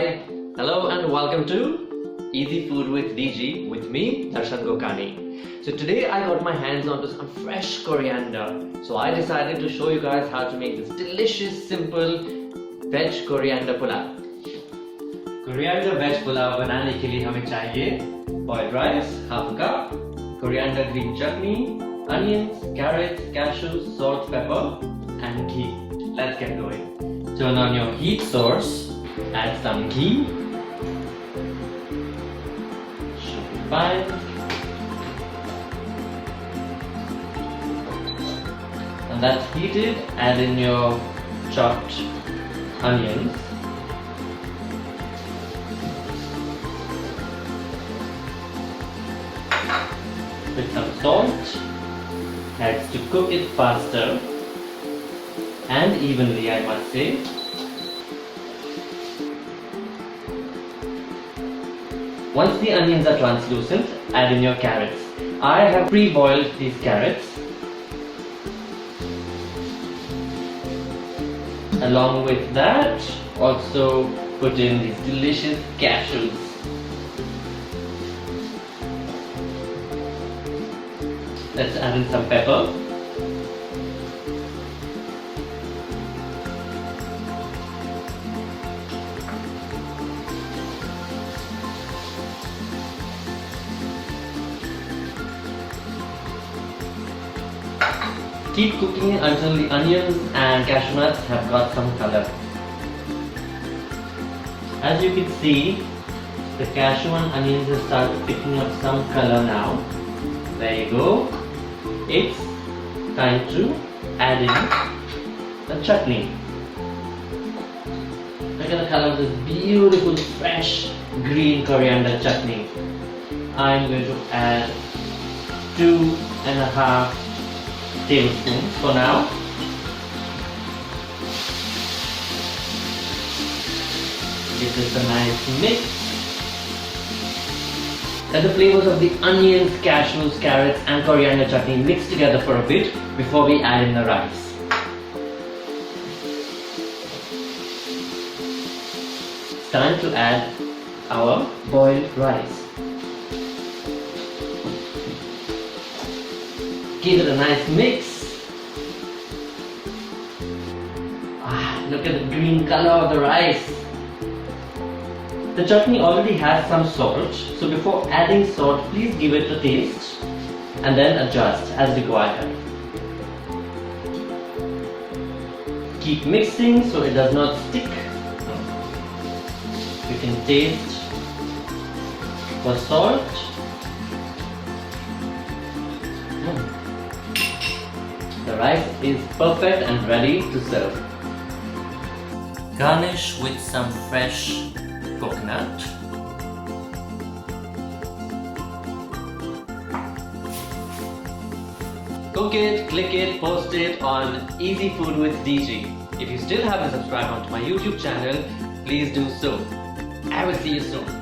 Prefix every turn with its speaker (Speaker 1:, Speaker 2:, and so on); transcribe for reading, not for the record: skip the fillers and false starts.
Speaker 1: Hi, hello and welcome to Easy Food with DG with me, Darshan Gokani. So today I got my hands onto some fresh coriander. So I decided to show you guys how to make this delicious, simple veg coriander pulao. Coriander veg pulao बनाने के लिए हमें चाहिए boiled rice, half a cup, coriander green chutney, onions, carrots, cashews, salt, pepper, and ghee. Let's get going. Turn on your heat source, add some ghee. Should be fine. And that's heated, add in your chopped onions. With some salt, helps to cook it faster and evenly, I must say. Once the onions are translucent, add in your carrots. I have pre-boiled these carrots. Along with that, also put in these delicious cashews. Let's add in some pepper. Keep cooking until the onions and cashew nuts have got some color. As you can see, the cashew and onions have started picking up some color now. There you go. It's time to add in the chutney. Look at the color of this beautiful fresh green coriander chutney. I'm going to add 2.5 tablespoons for now. Give this a nice mix. Let the flavors of the onions, cashews, carrots and coriander chutney mix together for a bit before we add in the rice. It's time to add our boiled rice. Give it a nice mix. Look at the green color of the rice. The chutney already has some salt, so before adding salt, please give it a taste and then adjust as required. Keep mixing so it does not stick. You can taste for salt. The rice is perfect and ready to serve. Garnish with some fresh coconut. Cook it, click it, post it on Easy Food with DG. If you still haven't subscribed onto my YouTube channel, please do so. I will see you soon.